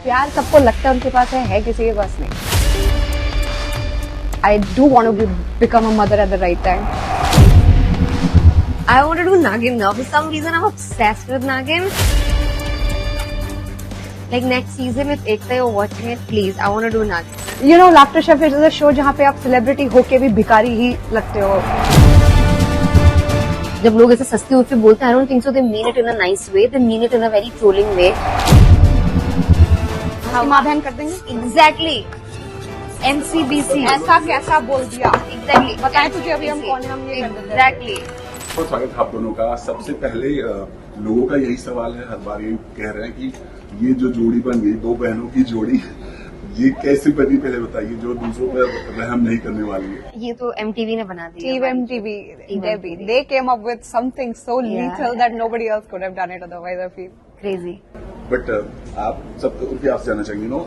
प्यार सबको लगता है उनके पास है किसी के पास नहीं. I do want to become a mother at the right time. I want to do Nagin now. For some reason, I'm obsessed with Nagin. Like next season, if Ekta you're watching it, please, I want to do Nagin. You know, Laughter Chef is a show जहाँ पे आप celebrity होके भी भिखारी ही लगते हो. जब लोग ऐसे सस्ते उठ पे बोलते हैं, I don't think so. They mean it in a nice way. They mean it in a very trolling way. माँ बहन कर देंगे. Exactly. MCBC. ऐसा कैसा बोल दिया. Exactly. बताएं तुझे अभी हम कौन है, हम ये कर देते हैं. Exactly. तो स्वागत है आप दोनों का. सबसे पहले लोगों का यही सवाल है, हर बार यही कह रहे हैं कि ये जो जोड़ी बन गई, दो बहनों की जोड़ी, ये कैसे बनी, पहले बताइए, जो दूसरों पर रहम नहीं करने वाली है. ये तो MTV ने बना दिया. Team MTV, Debbie, they came up with something so lethal that nobody else could have done it otherwise, I feel. Crazy. But आप सब उनके आपसे जानना चाहेंगे, नो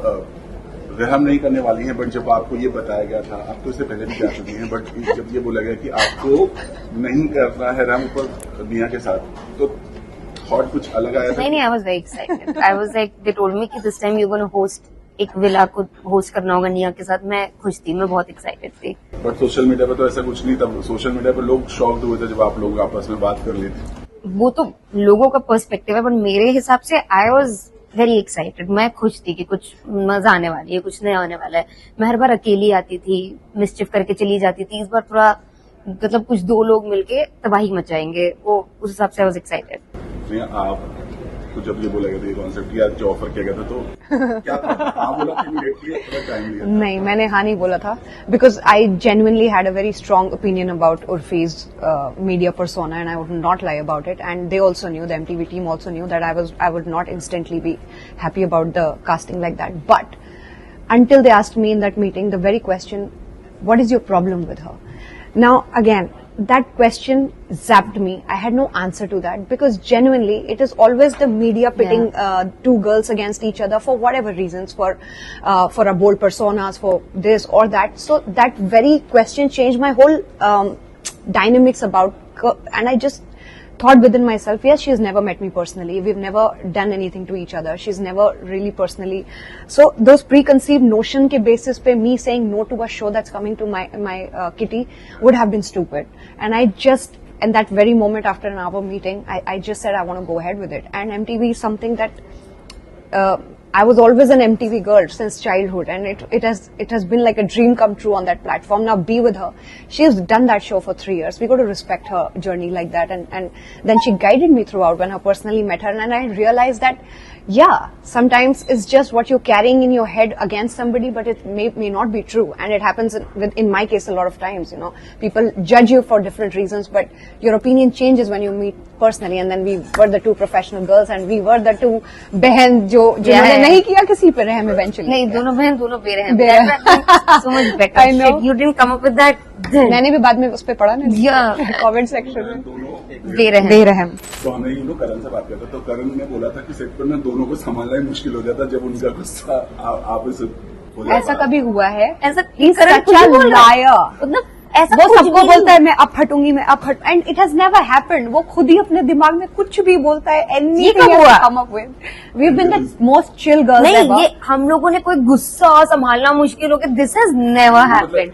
रहम नहीं करने वाली हैं, बट जब आपको ये बताया गया था, आप तो इससे पहले भी जा चुकी हैं, बट जब ये बोला गया कि आपको नहीं करना है रहम ऊपर मियां के साथ, तो थॉट कुछ अलग आया था? नहीं, I was very excited. I was like, they told me कि this time you're going to host एक विला को होस्ट करना होगा निया के साथ. मैं खुश थी, मैं बहुत एक्साइटेड थी. बट सोशल मीडिया पर तो ऐसा कुछ नहीं था. सोशल मीडिया पर लोग शॉक्ड हुए थे जब आप लोग आपस में बात कर लेते. वो तो लोगों का पर्सपेक्टिव है, पर मेरे हिसाब से आई वॉज वेरी एक्साइटेड. मैं खुश थी कि कुछ मजा आने वाली है, कुछ नया आने वाला है. मैं हर बार अकेली आती थी, मिसचिफ करके चली जाती थी. इस बार थोड़ा मतलब कुछ दो लोग मिलके तबाही मचाएंगे, वो उस हिसाब से आई वॉज एक्साइटेड. आप तो जब ये बोला गया था ये कॉन्सेप्ट की, आज जो ऑफर किया गया था, तो क्या था? हाँ बोला कि इमीडिएटली, थोड़ा टाइम लिया? नहीं, मैंने हाँ नहीं बोला था, because I genuinely had a very strong opinion about Urfi's media persona, and I would not lie about it. And they also knew, the MTV team also knew that I would not instantly be happy about the casting like that. But until they asked me in that meeting the very question, what is your problem with her? Now again, that question zapped me. I had no answer to that, because genuinely it is always the media pitting two girls against each other for whatever reasons, for a bold personas, for this or that. So that very question changed my whole dynamics about, and I just thought within myself, yes, she's never met me personally. We've never done anything to each other. She's never really personally. So those preconceived notion के basis पे me saying no to a show that's coming to my kitty would have been stupid. And I just, in that very moment after an hour meeting, I just said I want to go ahead with it. And MTV is something that I was always an MTV girl since childhood, and it has been like a dream come true on that platform. Now be with her. She's done that show for 3 years. We got to respect her journey like that, and then she guided me throughout when I personally met her, and I realized that yeah, sometimes it's just what you're carrying in your head against somebody, but it may not be true, and it happens in my case a lot of times. You know, people judge you for different reasons, but your opinion changes when you meet personally. And then we were the two professional girls, and we were the two बहन जो नहीं किया किसी पे रहम eventually. नहीं, दोनों बहन दोनों बेरहम. So much better. I know. Shit, you didn't come up with that. मैंने भी बाद में उस पे पढ़ा ना कमेंट सेक्शन में. बेरहम. तो हमने करण से बात किया था, तो करण ने बोला था कि सेट पर ना दोनों को संभालना ही मुश्किल हो जाता जब उनका गुस्सा आप ऐसा कभी हुआ है? ऐसा मतलब ऐसा वो सबको बोलता है मैं अब हटूंगी, मैं अब हट, and it has never happened. वो खुद ही अपने दिमाग में कुछ भी बोलता है. एनीथिंग हुआ come up with. We have been the most chill girls नहीं एवर. ये हम लोगों ने कोई गुस्सा संभालना मुश्किल हो गया. This has never happened.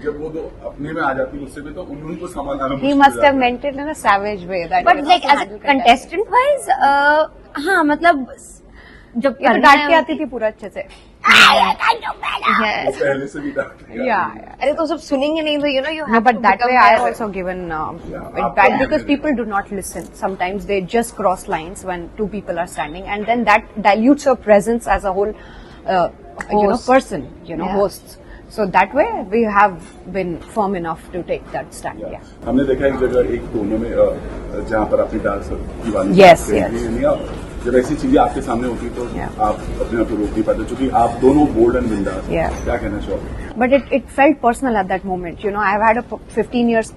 जब वो तो अपने में आ जाती है, उससे भी तो उनको संभालना. He must have meant it in a savage way that. But like as a contestant wise, हाँ मतलब जब डांट के आती थी पूरा अच्छे से. पहले से भी अरे तो सब सुनेंगे नहीं तो you have but to that become way I have better. also given it back, because people do not listen. Sometimes they just cross lines when two people are standing, and then that dilutes your presence as a whole person, hosts. So that way we have been firm enough to take that stand. Yeah. हमने देखा एक जगह एक कोने में जहाँ पर अपनी डांस दीवानी. Yes. जब ऐसी चीजें आपके सामने होती तो आप अपने आप को रोक नहीं पाते, क्योंकि आप दोनों बोल्ड एंड बिंदास. क्या कहना चाहोगे? But it felt personal at that moment. I've had a 15 years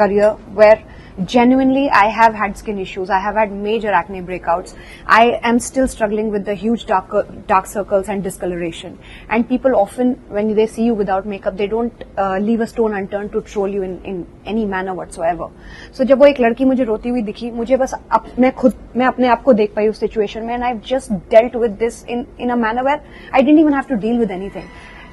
career where genuinely, I have had skin issues. I have had major acne breakouts. I am still struggling with the huge dark circles and discoloration. And people often, when they see you without makeup, they don't leave a stone unturned to troll you in any manner whatsoever. So जब वो एक लड़की मुझे रोती हुई दिखी, मुझे बस मैं अपने आप को देख पाई उस सिचुएशन में, and I've just dealt with this in a manner where I didn't even have to deal with anything.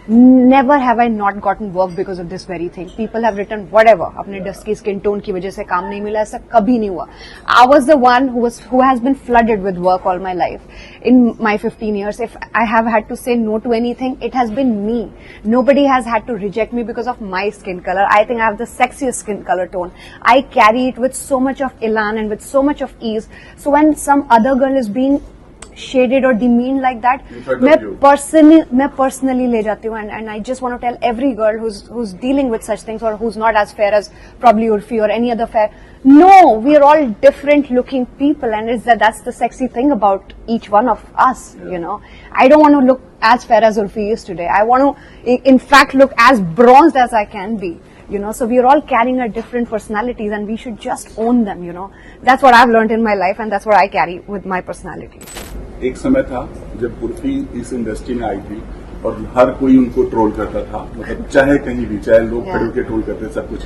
Never have I not gotten work because of this very thing. People have written whatever. अपने dusky skin tone की वजह से काम नहीं मिला, ऐसा कभी नहीं हुआ. I was the one who has been flooded with work all my life. In my 15 years, if I have had to say no to anything, it has been me. Nobody has had to reject me because of my skin color. I think I have the sexiest skin color tone. I carry it with so much of elan and with so much of ease. So when some other girl is being shaded or demeaned like that, मैं personally ले जाती हूँ, and I just want to tell every girl who's dealing with such things or who's not as fair as probably Urfi or any other fair. No, we are all different looking people, and that's the sexy thing about each one of us. You know, I don't want to look as fair as Urfi is today. I want to, in fact, look as bronzed as I can be. You know, so we are all carrying our different personalities, and we should just own them. You know, that's what I've learned in my life, and that's what I carry with my personality. एक समय था जब उर्फी इस industry में आई थी और हर कोई उनको ट्रोल करता था, मतलब चाहे कहीं भी, चाहे लोग खड़े होकर ट्रोल करते, सब कुछ.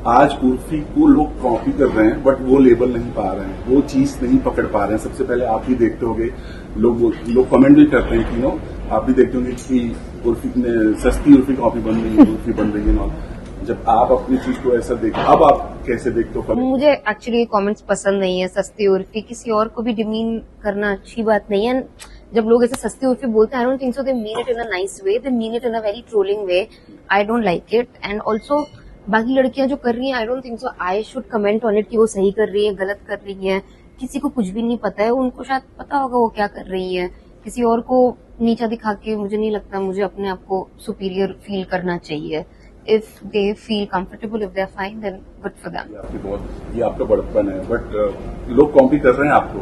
आज उर्फी को लोग कॉपी कर रहे हैं, बट वो लेबल नहीं पा रहे हैं, वो चीज नहीं पकड़ पा रहे हैं. सबसे पहले आप भी देखते होंगे, लोग कमेंट भी करते हैं कि आप भी देखते होंगे कि उर्फी ने सस्ती उर्फी कॉपी बन रही है, उर्फी बन रही है. जब आप अपनी चीज को ऐसा देखते, अब आप कैसे देखते हो? मुझे एक्चुअली कमेंट्स पसंद नहीं है. सस्ती उर्फी, किसी और को भी डिमीन करना अच्छी बात नहीं है. जब लोग ऐसे सस्ती उर्फी बोलते हैं, I don't think so they mean it in a nice way, they mean it in a very trolling way. I don't like it. And also बाकी लड़कियां जो कर रही हैं, I don't think so I should comment on it कि वो सही कर रही है, गलत कर रही है. किसी को कुछ भी नहीं पता है, उनको शायद पता होगा वो क्या कर रही है. किसी और को नीचा दिखा के मुझे नहीं लगता मुझे अपने आप को सुपीरियर फील करना चाहिए. If they feel comfortable, if they're fine, then good for them. ये आपका बड़प्पन है, बट लोग कॉपी कर रहे हैं आपको,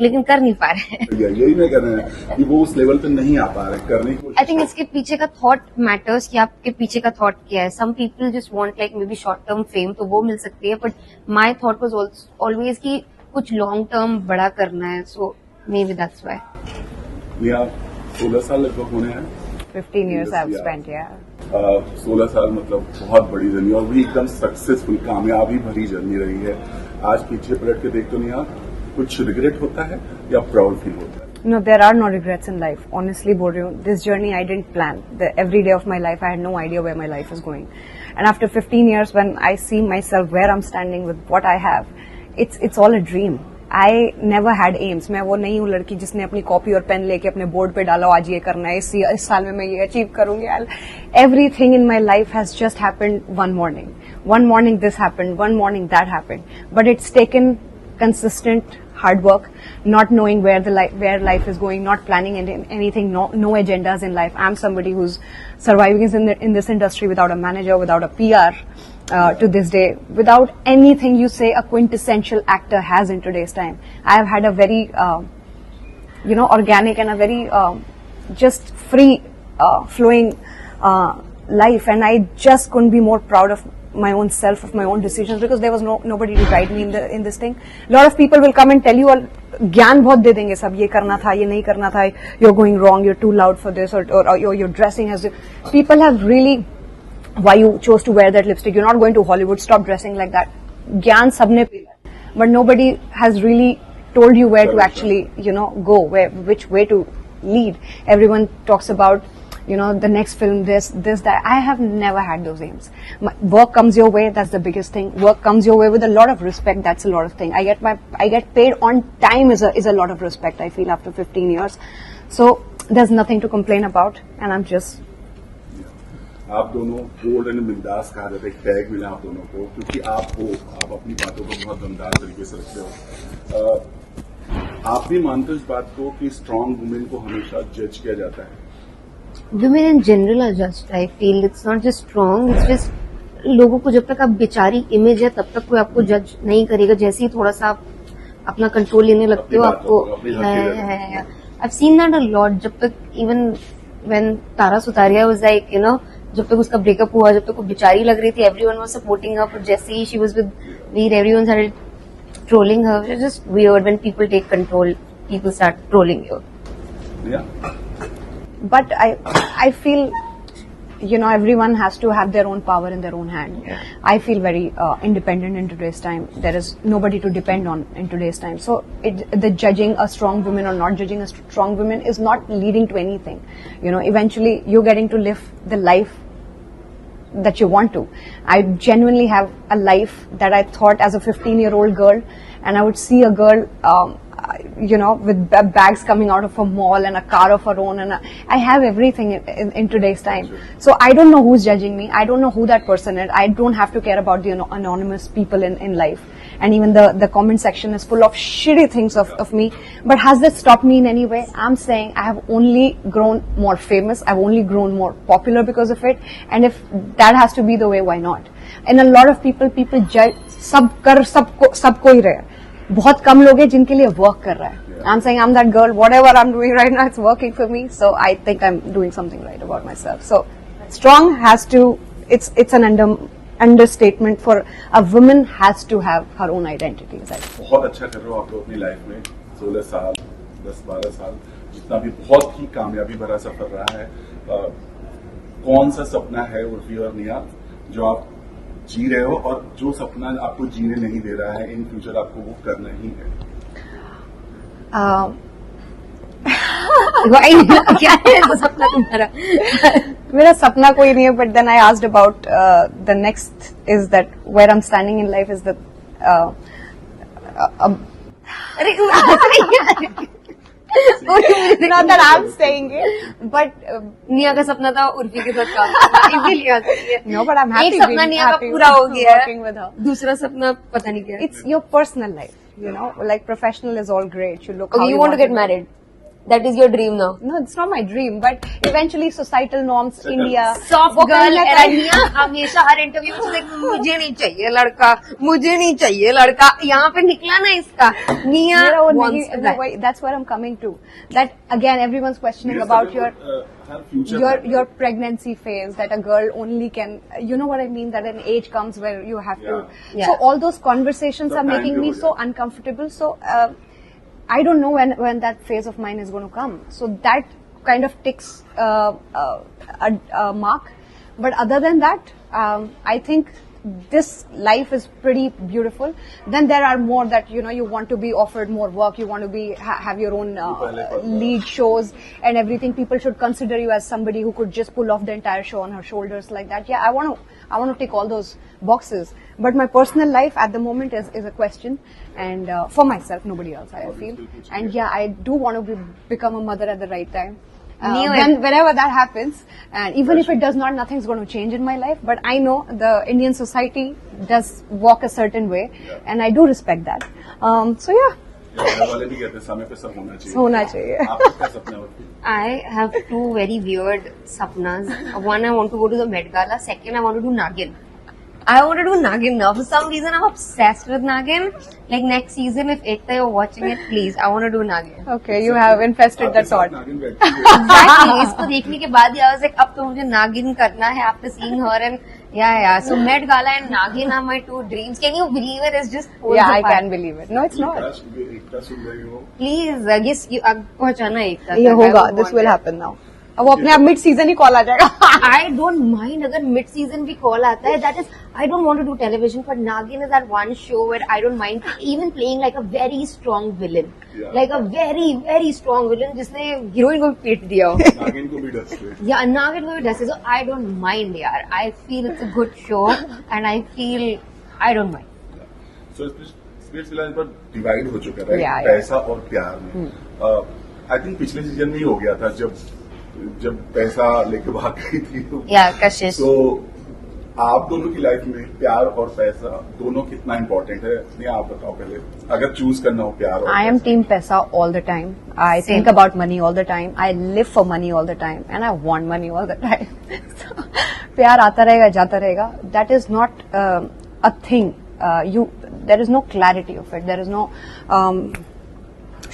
लेकिन कर नहीं पा रहे हैं. यही नहीं कर रहे हैं कि वो उस लेवल पे नहीं आ पा रहे, करने की कोशिश. आई थिंक इसके पीछे का थॉट मैटर्स, कि आपके पीछे का थॉट क्या है. Some people just want like maybe short term fame, तो वो मिल सकती है, but my thought was always कि कुछ लॉन्ग टर्म बड़ा करना है. So maybe that's why. 16 साल लगभग होने हैं. 15 years I've spent, yeah. 16 साल मतलब बहुत बड़ी जर्नी, और भी एकदम सक्सेसफुल, कामयाबी भरी जर्नी रही है. आज पीछे पलट के देखते नहीं, कुछ रिग्रेट होता है या प्राउड फील होता है? No, there are no regrets in life. Honestly, बोल रही हूँ, this journey I didn't plan. Every day of my life, I had no idea where my life is going. And after 15 years, when I see myself where I'm standing with what I have, it's all a dream. I never had aims. मैं वो नहीं हूँ लड़की जिसने अपनी copy और pen लेके अपने बोर्ड पे डाला, आज ये करना है, इस साल में मैं ये अचीव करूंगी. Everything in my life has just happened one morning. One morning this happened, one morning that happened. But it's taken consistent hard work, not knowing where life is going, not planning anything, no agendas in life. I'm somebody who's surviving in this industry without a manager, without a PR. To this day, without anything you say a quintessential actor has in today's time. I have had a very, organic and a very just free, flowing life, and I just couldn't be more proud of my own self, of my own decisions, because there was nobody to guide me in this thing. A lot of people will come and tell you, ज्ञान बहुत दे देंगे सब, ये करना था, ये नहीं करना था, you're going wrong, you're too loud for this, or your dressing has. People have really. Why you chose to wear that lipstick? You're not going to Hollywood. Stop dressing like that. Gyan sabne pila, but nobody has really told you where to actually, go, which way to lead. Everyone talks about, the next film, this, that. I have never had those aims. Work comes your way. That's the biggest thing. Work comes your way with a lot of respect. That's a lot of thing. I get paid on time is a lot of respect. I feel after 15 years, so there's nothing to complain about, and I'm just. आप दोनों bold and बिंदास कहा जाता है, एक tag मिला आप दोनों को, क्योंकि आप अपनी बातों को बहुत दमदार तरीके से रखते हो. आप भी मानते हो इस बात को कि स्ट्रांग वुमेन को हमेशा जज किया जाता है? Women in general are judged. I feel it's not just strong, it's just लोगों को जब तक आप बेचारी इमेज है तब तक कोई आपको जज नहीं करेगा. जैसे ही थोड़ा सा आप अपना कंट्रोल लेने लगते हो, आपको I've seen that a lot. जब तक even when Tara Sutaria was like, जब तक उसका ब्रेकअप हुआ, जब तक वो बेचारी लग रही थी, एवरीवन वाज सपोर्टिंग हर, पर जैसे ही she was with Veer, everyone started trolling her. It's just weird when people take control, people start trolling you. Yeah. But I feel, you know, everyone has to have their own power in their own hand. Yeah. I feel very independent in today's time. There is nobody to depend on in today's time. So the judging a strong woman or not judging a strong woman is not leading to anything. You know, eventually you're getting to live the life that you want to. I genuinely have a life that I thought as a 15-year-old girl, and I would see a girl, you know, with bags coming out of a mall and a car of her own, and I have everything in today's time. So I don't know who's judging me. I don't know who that person is. I don't have to care about the anonymous people in life. And even the comment section is full of shitty things of me. But has that stopped me in any way? I'm saying I have only grown more famous. I've only grown more popular because of it. And if that has to be the way, why not? And a lot of people judge, सबको ही रहे. बहुत कम लोग हैं जिनके लिए work कर रहा है. I'm saying I'm that girl. Whatever I'm doing right now, it's working for me. So I think I'm doing something right about myself. So strong has to. It's an understatement for a woman has to have her own identity. बहुत अच्छा कर रहे हो आप लोग अपनी life में. 16 साल, 10-12 साल, जितना भी बहुत ही कामयाबी भरा सफर रहा है. कौन सा सपना है उर्फी और निया जो आप जी रहे हो, और जो सपना आपको जीने नहीं दे रहा है इन फ्यूचर आपको वो करना ही है? क्या है वो सपना तुम्हारा? मेरा सपना कोई नहीं है, but then I asked about the next is that where I'm standing in life is that not that I'm saying it, but निया का सपना था उर्फी के साथ काम करना, इसीलिए आ सकती है. no, but I'm happy. एक सपना being निया का happy पूरा हो गया working with her. है, दूसरा सपना पता नहीं क्या है. It's your personal life, you know. Like professional is all great. You look. Okay, how you want to get married. That is your dream now. No, it's not my dream, but eventually societal norms, India. Soft वो girl करने का- निया हमेशा हर interview में देख, मुझे नहीं चाहिए लड़का, मुझे नहीं चाहिए लड़का. यहाँ पे निकला ना इसका निया मेरा वो wants नहीं- a no, guy. wait, that's where I'm coming to. That again, everyone's questioning about your her future your pregnancy phase, that a girl only can, you know what I mean, that an age comes where you have to. Yeah. So all those conversations The are making time me to- so uncomfortable. So I don't know when that phase of mine is going to come. So that kind of ticks a mark. But other than that, I think this life is pretty beautiful. Then there are more that, you know, you want to be offered more work, you want to be have your own lead shows and everything. People should consider you as somebody who could just pull off the entire show on her shoulders like that. Yeah, I want to tick all those boxes. But my personal life at the moment is a question, and for myself, nobody else, I feel. And yeah, I do want to become a mother at the right time. Whenever that happens, and even if it does not, nothing's going to change in my life. But I know the Indian society does walk a certain way, and I do respect that. So yeah, घर वाले भी कहते हैं समय पे सब होना चाहिए. होना चाहिए. आपका क्या सपना है? I have two very weird sapnas. One, I want to go to the Met Gala. Second, I want to do Nagin. I want to do Nagin now. For some reason, I'm obsessed with Nagin. Like next season, if Ekta you're watching it, please, I want to do Nagin. okay, you have infested आपके that साथ thought. नागिन बैठती है. Exactly. इसको देखने के बाद I was like, अब तो मुझे Nagin करना है after seeing her, and yeah. So Met Gala and Nagin are my two dreams. Can you believe it? It's just poles Yeah, I apart. can believe it. No, it's not. एकता सुन रही हो? Please, yes, you पहुंचाना Ekta. ये तक. I होगा. would This want will it. happen now. अब वो अपने आप मिड सीजन ही कॉल आ जाएगा. I don't mind अगर mid season भी call आता है. That is, I don't want to do television, but Nagin is that one show where I don't mind even playing like a very strong villain, Yeah. like a very very strong villain जिसने heroine को भी पीट दिया हो. नागिन को भी डर से. Yeah, Nagin को भी डर से. So I don't mind यार. I feel it's a good show and I feel I don't mind. So splits फिलहाल पर डिवाइड हो चुका है, Yeah, पैसा और प्यार में. आई थिंक पिछले सीजन में ही हो गया था जब पैसा लेके भाग गई थी. Yeah, Kashish. तो आप दोनों की लाइफ में प्यार और पैसा दोनों कितना इम्पोर्टेंट है? नहीं, आप बताओ पहले. अगर चूज करना हो प्यार और I am team Pesa all the time. I think about money all the time. I live for money all the time, and I want money all the time. So, प्यार आता रहेगा, जाता रहेगा. That is not a thing. There is no clarity of it. There is no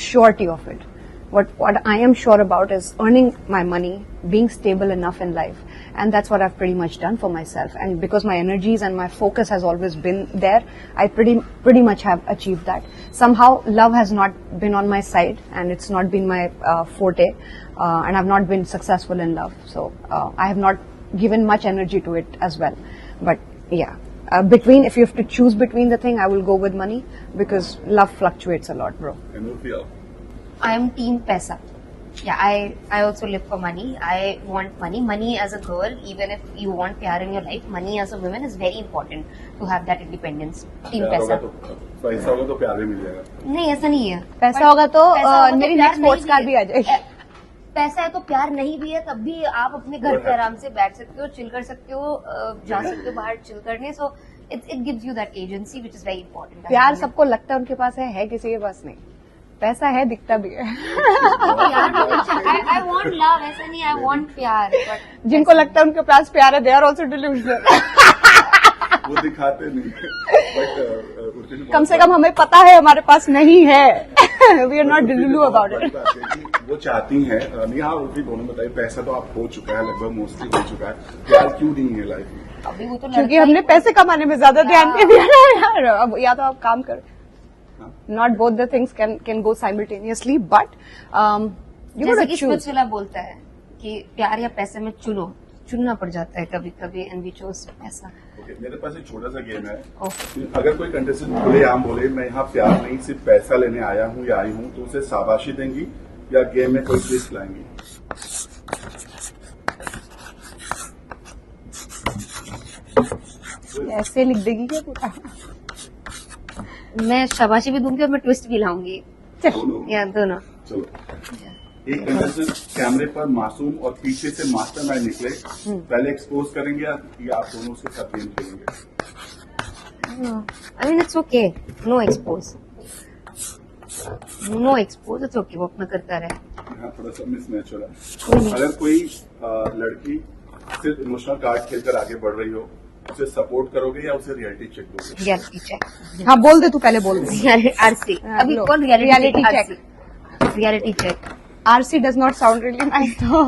surety of it. What I am sure about is earning my money, being stable enough in life, and that's what I've pretty much done for myself. And because my energies and my focus has always been there, I pretty much have achieved that. Somehow, love has not been on my side, and it's not been my forte, and I've not been successful in love. So I have not given much energy to it as well. But yeah. If you have to choose between the thing, I will go with money because love fluctuates a lot, bro. And Urfi, I am team paisa. Yeah, I also live for money. I want money. Money as a girl, even if you want pyar in your life, money as a woman is very important to have that independence. Team प्यार होगा paisa. तो पैसा होगा तो प्यार भी मिल जाएगा. नहीं, ऐसा नहीं है. पैसा होगा तो पैसा होगा तो मेरी प्यार नेक्स्ट स्पोर्ट्स नहीं कार भी आ जाएगी. पैसा है तो प्यार नहीं भी है तब भी आप अपने घर पे आराम से बैठ सकते हो, चिल कर सकते हो, जा सकते हो बाहर चिल करने. So it gives you that agency which is very important. प्यार सबको लगता है उनके पास है किसी के पास नहीं. पैसा है, दिखता भी है. आई वांट लव, ऐसा नहीं आई वांट प्यार. बट जिनको लगता है उनके पास प्यार है, दे आर ऑल्सो डिल्यूजनल. वो दिखाते नहीं. बट उर्फी ने कम से कम हमें पता है हमारे पास नहीं है. We are not delulu about it. वो चाहती हैं नहीं. हाँ, उर्फी दोनों बताइए, पैसा तो आप हो चुका है, लगभग मोस्टली हो चुका है. प्यार क्यों नहीं है लाइफ में? अभी वो तो क्योंकि हमने पैसे कमाने में ज्यादा ध्यान दे दिया ना यार. अब या तो आप काम करो. Not both the things can go simultaneously, but you जैसे gotta कि choose. स्पिरिचुअल बोलता है कि प्यार या पैसे में चुनना पड़ जाता है कभी कभी, एंड वी चोज पैसा. Okay, मेरे पास एक छोटा सा गेम है. Okay. अगर कोई कंटेस्टेंट खुलेआम बोले मैं यहाँ प्यार नहीं सिर्फ पैसा लेने आया हूँ या आई हूँ, तो उसे शाबाशी देंगी या गेम में कोई ट्विस्ट लाएंगी? ऐसे लिख देगी क्या पूरा? मैं शाबाशी भी दूंगी और मैं ट्विस्ट भी लाऊंगी. दोनों. या दोनों. चलो, एक कंटेस्टेंट कैमरे पर मासूम और पीछे से मास्टरमाइंड निकले, पहले एक्सपोज करेंगे या आप दोनों उसके साथ गेम खेलेंगे? I mean it's okay, no expose, it's okay, वो अपना करता रहे. यहाँ थोड़ा सा मिसमैच हो रहा है. अगर कोई लड़की सिर्फ इमोशनल कार्ड खेलकर आगे बढ़ रही हो, उसे सपोर्ट करोगे या उसे रियलिटी चेक दोगे? Reality check. हाँ, बोल दे, तू पहले बोल दे. आरसी. अभी लो, कौन reality check. Reality check. RC does not sound really nice though.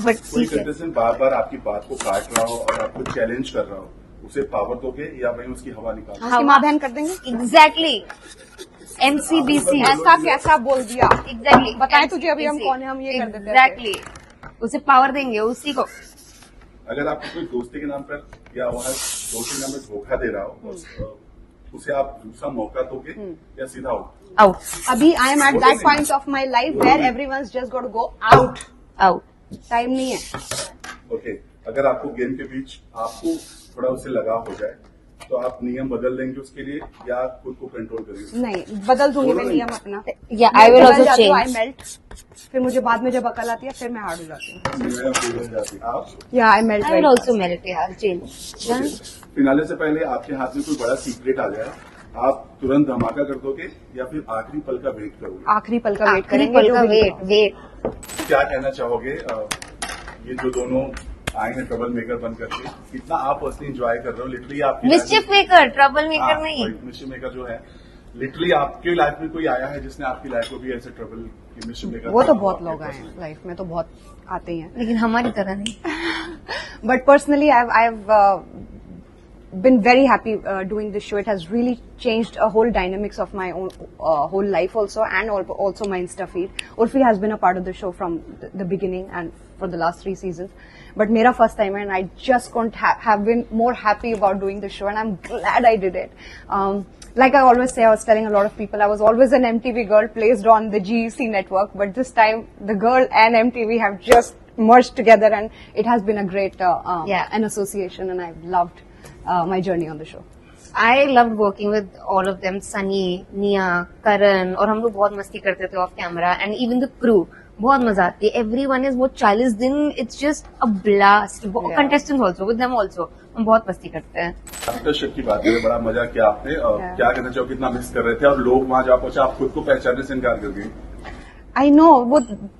But कोई ठीक है. कंटेस्टेंट बार बार आपकी बात को काट रहा हो और आपको चैलेंज कर रहा हो, उसे पावर दोगे या वहीं उसकी हवा निकालोगे? उसकी माँ बहन कर देंगे. एग्जैक्टली. MCBC. ऐसा कैसा बोल दिया? एग्जैक्टली. बताएं तुझे अभी हम कौन है, हम ये कर देते हैं. एग्जैक्टली. उसे पावर देंगे उसी को. अगर आपको कोई दोस्ती के नाम पर या वह दोस्ती के नाम पर धोखा दे रहा हो, उसे आप दूसरा मौका दोगे या सीधा आउट? आउट. अभी I am at that point of my life where everyone's just got to go out. Out. Time नहीं है. ओके, अगर आपको गेम के बीच आपको थोड़ा उसे लगा हो जाए, तो आप नियम बदल देंगे उसके लिए या खुद को कंट्रोल करेंगे? नहीं, बदल दूंगी मैं नियम अपना. या आई will also I change. Melt. फिर मुझे बाद में जब अकल आती है, फिर मैं हार्ड हो जाती हूँ. मैं भूल जाती. आप या I melt. I will also melt. यार चेंज. फिनाले से पहले आपके हाथ में कोई बड़ा सीक्रेट आ जाए, आप तुरंत धमाका कर दोगे या फिर आखिरी पल का वेट करोगे? आखिरी पल का वेट आखिरी करेंगे. पल जो का भी वेट. क्या कहना चाहोगे ये जो दोनों आए हैं ट्रबल मेकर बन करके, कितना आप पर्सनली एंजॉय कर रहे हो? लिटरली आपकी मिस्चिफ मेकर, ट्रबल मेकर नहीं. मिस्चिफ मेकर जो है, लिटरली आपके लाइफ में कोई आया है जिसने आपकी लाइफ को भी ऐसे ट्रबल की मिस्चिफ मेकर? वो तो बहुत लोग आए हैं लाइफ में, तो बहुत आते ही हैं. लेकिन हमारी तरह नहीं. But personally, I've been very happy doing this show. It has really changed a whole dynamics of my own whole life also, and also my Insta feed. Urfi has been a part of the show from the beginning and for the last 3 seasons. But mera first time, and I just couldn't have been more happy about doing the show, and I'm glad I did it. Like I always say, I was telling a lot of people, I was always an MTV girl placed on the GEC network, but this time the girl and MTV have just merged together, and it has been a great an association, and I've loved my journey on the show. I loved working with all of them, Sunny, Nia, Karan, और हम लोग बहुत मस्ती करते थे off camera, and even the crew. बहुत मजा आती है. Everyone is वो 40 दिन, it's just a blast. Contestants also, with them also, हम बहुत मस्ती करते हैं. आफ्टर शिफ्ट की बात है, बड़ा मजा किया आपने. क्या कहना चाहो, कितना मिस कर रहे थे और लोग वहां जा पहुंचे, आप खुद को पहचानने से इनकार कर गई? I know, वो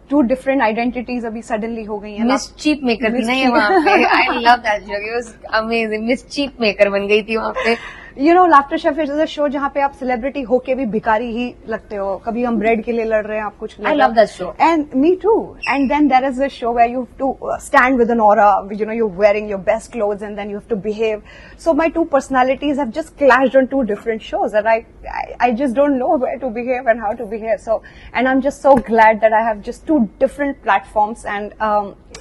2 different identities अभी suddenly हो गई हैं. मिस्चीफ मेकर थी ना ये वहाँ पे. I love that joke. It was amazing. Mischief maker बन गई थी वहाँ पे. You know, Laughter Chef is a show जहाँ पे आप सेलिब्रिटी होके भी भिखारी ही लगते हो. कभी हम ब्रेड के लिए लड़ रहे हैं, आप कुछ. I love that show. And me too. And then there is a show where you have to stand with an aura. You know, you're wearing your best clothes, and then you have to behave. So my two personalities have just clashed on two different shows, and I just don't know where to behave and how to behave. So, and I'm just so glad that I have just two different platforms and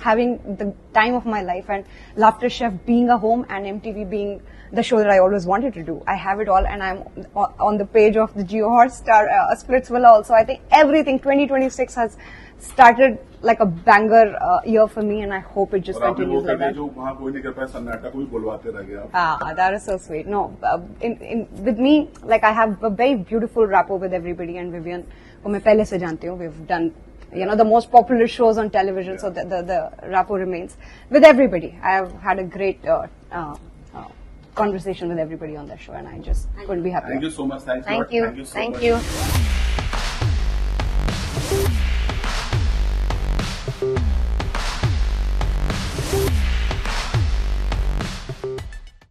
having the time of my life, and Laughter Chef being a home and MTV being the show that I always wanted to do. I have it all, and I'm on the page of the Jio Hotstar Splitsvilla also. I think everything 2026 has started like a banger year for me, and I hope it just और आपने वो continues like करने that. जो वहाँ कोई नहीं कर पाया, सन्नाटा को भी बुलवाते रह गए आप. That is so sweet. No, with me, like I have a very beautiful rapport with everybody, and Vivian, को मैं पहले से जानती हूँ. We've done, you know, the most popular shows on television, so the rapport remains with everybody. I have had a great conversation with everybody on that show, and I just couldn't be happier. Thank you so much. Thanks a lot. Thank you. Thank you so Thank much. you.